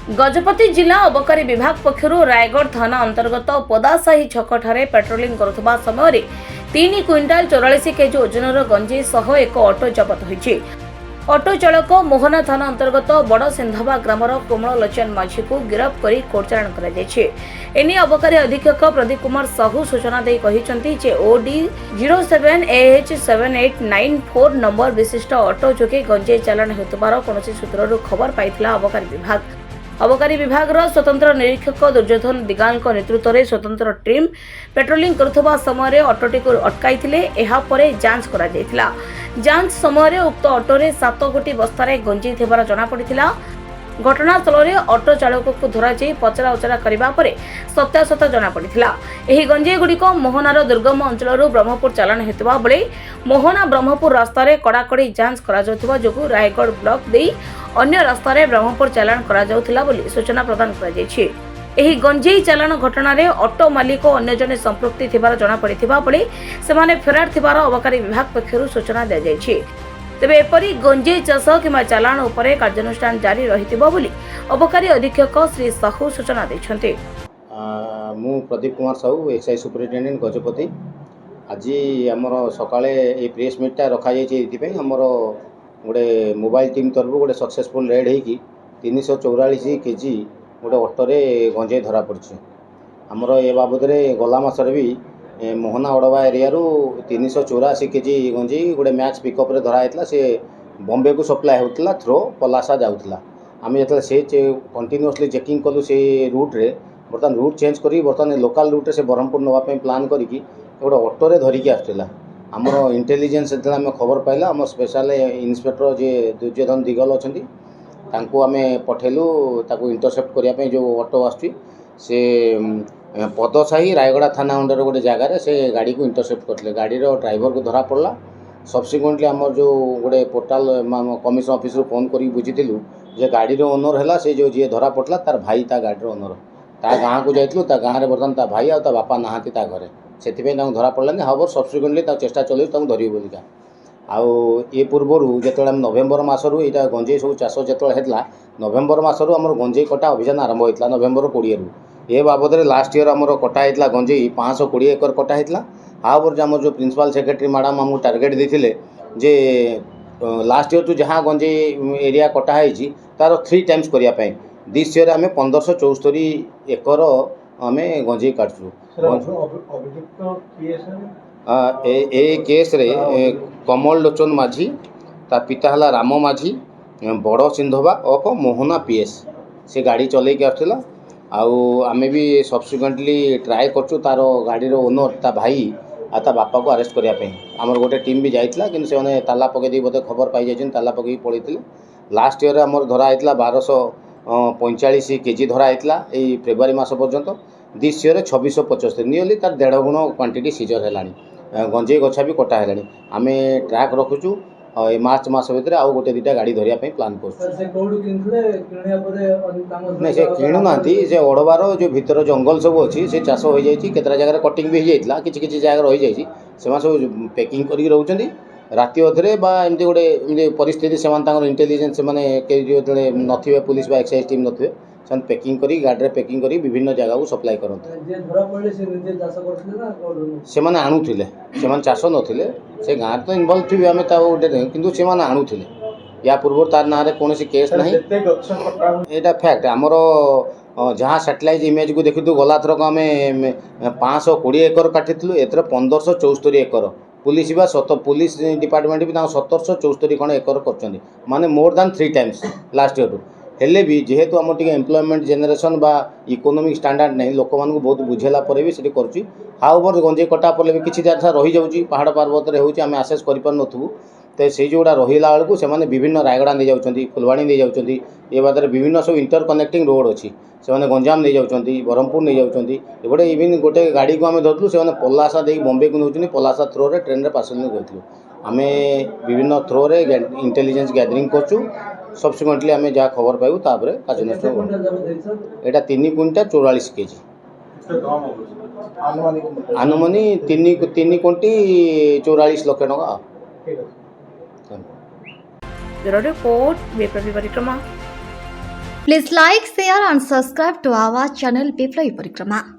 गजपति जिला अबकारी विभाग पक्षर रायगढ़ थाना अंतर्गत पदासाही छकठारे पेट्रोलिंग करुवा समय 3 क्विंटाल 44 केजी ओजनर गंजेई सह एक ऑटो जबत होइछि। ऑटो चालक मोहना थाना अंतर्गत बड़ सिंधवा ग्रामर कोमल लोचन माझी को गिरफ्त कर कोर्ट चालाण कर एने अबकारी अधीक्षक प्रदीप कुमार साहू सूचना दे कहिसंती जे ओडी 07AH7894 नंबर विशिष्ट ऑटो जोगे गंजेई चालाण हेतुबार कोनोसी सूत्ररु खबर पाइथिला अबकारी विभाग स्वतंत्र निरीक्षक दुर्योधन दिगाल नेतृत्व में स्वतंत्र टीम पेट्रोलिंग करुवा समय ऑटोटी को अटकाई एहा परे जांच करा जायतिला। जांच समय उक्त ऑटोरे 7 गोटी बस्तारे गंजेई थिबार जणा पड़िथिला। घटनास्थल में ऑटो चालक को धरा पचरा उचरा करने पर सत्यासत्य जना पड़िथिला। एही गंजेई गुड़िक मोहनार दुर्गम अंचल ब्रह्मपुर चालाण हेतुवा बेले मोहना ब्रह्मपुर रास्तार कड़ाकड़ी जांच करा जाउथबा जोगु रायगढ़ ब्लॉक दे अन्य रास्तार ब्रह्मपुर चालाण करा जाउथिला बोली सूचना प्रदान करा जायछि। एही गंजेई चालाण घटना रे ऑटो मालिक और अन्य जने संपृक्ति थिबार जना पड़िथिबा बेले सेमाने फेरार थिबार अबकारी विभाग पक्षरु सूचना दिया जायछि। तेबे एपरी गंजेई चाष कि चालाण उपरे कार्यानुष्ठान जारी रहिथिबो बोली अबकारी अधीक्षक श्री साहू सूचना दैछन्ते। मु प्रदीप कुमार साहू एक्साइज सुपरिटेडेंट गजपति। आज आमर सकाळे ए प्रेस मीटा रखा जाइए आमर गोटे मोबाइल टीम तरफ गोटे सक्सेसफुल रेड होगी 344 केजी गोटे ऑटोरे गंजेई धरा पड़ी। आमर ए बाबद गला मासरे भी मोहना ओडवा एरिया 384 केजी गंजेई गोटे मैक्स पिकअप रे धरा होता से बॉम्बे को सप्लाय होता थ्रो पलासा जाऊला। आम जो से कंटिन्यूअसली चेकिंग कलु से रूट रे बर्तमान रूट चेंज करी बर्तमान लोकल रूट से ब्रह्मपुर नापी प्लां करी गोटे ऑटोरे धरिकी आसला। आमर इंटेलिजेंस आम खबर पाइला आम स्पेशल इन्स्पेक्टर जे दुर्योधन दिगल अच्छा आम पठेलु ताकू इंटरसेप्ट करने जो ऑटो आसी पदसाही रायगढ़ थाना अंडर गोटे जगार से गाड़ी को इंटरसेप्ट करते गाड़ी ड्राइवर को धरा पड़ा। सब्सिक्वेंटली आमर जो गोटे पोर्टाल कमिशन ऑफिस फोन कर बुझीलु जे गाड़ी ओनर है से जो जी धरा पड़ा तार भाई ता गाड़ी ओनर ता गाँव को जाइलु ता गाँव में बर्तमान ता भाई आ बापा नहांती ता घरे से धरा पड़ानी हाँ सब्सिक्वेंटली चेष्टा चलू धरवे बोलिका आउ ये पूर्वर जो नवेम्बर मसरू यहाँ गंजेई सब चाष जो नवेम्बर मसरू आम गंजेई कटा अभियान आरंभ होता नवेम्बर 20 रु ए बाबद लास्ट ईयर आमर कटा होता गंजेई 520 एकर कटा होता। हाँ आम जो प्रिंसिपल सेक्रेटरी मैडम आमको टार्गेट देते जे लास्ट ईयर तो जहाँ गंजेई एरिया कटाई तार 3 टाइम्स करने दिस ईयर आम 1574 एकर आम गंजेई काटू। ए केस रे कमल लोचन माझी ता पिता है राम माझी बड़ सिंधवा ऑफ मोहना पीएस से गाड़ी चलैक आसला। आम भी सब्सिक्वेंटली ट्राए करचु तार गाड़ी ओनर ता भाई आ ता बापा को अरेस्ट करने आमर गोटे टीम भी जाइला कि से ताला पकई बोधे खबर पाई जाइए ताला पकई पड़े। लास्ट ईयर आमर धरा होता 1245 केजी धरा होता यही फेब्रुआरी मास पर्यंत। दिस ईयर 2675 नियरली तार 1.5 गुण क्वांटिटी सीजर है गंजेई गछा भी कटा है। आम ट्रैक रखुचु मार्च मास भितर आउ गोटे 2टा गाड़ी धरिया प्लान कर से किणु ना से ओडबार जो भीतर जंगल सब अच्छी से चाष हो जाए केतरा जगह कटिंग भी हो जाता किसी जगह रही जाए से सब पैकिंग करके रोचे राति अधे एमती गोटे परिस्थिति से इंटेलिजेंस से नथिबे पुलिस बा एक्साइज टीम नथिबे से पैकिंग करी गाड़ी पैकिंग करी विभिन्न जगह को सप्लाई करते से आणुले से चाष नथिले से गाँव तो इनवल्व थे आम गोटे कि से आणुले या पूर्व तार ना कौन केस ना यहाँ फैक्ट आमर जहाँ सैटेलाइट इमेज को देखु गला थरक आम 520 एकर काटिलु एथर 1574 एकर पुलिस बा पुलिस डिपार्टमेंट भी 1774 खंड एकर कर माने more than 3 times last year हेले भी जेहेतु आम टे एम्प्लॉयमेंट जेनरेशन बा इकोनॉमिक स्टैंडर्ड नहीं लोक मानू बहुत बुझेला पर भी से कर हाउवर गंजेई कटा पड़े भी किसी जगह रही जाऊँगी पहाड़ पर्वत होमें आसेस कर तो से जोड़ा रहा बेलू से विभिन्न रायगड़ा नहीं जाऊँगी फुलवाणी नहीं जाऊँगी ये बादर विभिन्न सब इंटर कनेक्टिंग रोड अच्छी से गंजाम नहीं जाऊँगी ब्रह्मपुर नहीं जाऊँगी एपटे इवन गोटे गाड़ी को आम धरलु से पलासा दे बॉम्बे को नौ पलासा थ्रो रे ट्रेन रे पार्सल गलु आम विभिन्न थ्रो रे इंटेलिजेंस गैदरिंग करचु सब्सिक्वेंटली आम जहाँ खबर पाइबू तापर कार्यानुष्ठान यहाँ 3 क्विंटाल 44 केजी आनुमानी 3 कोटी 44 लाख टका। ब्यूरो रिपोर्ट परिक्रमा। Please like, share and subscribe to our channel Biplay Parikrama.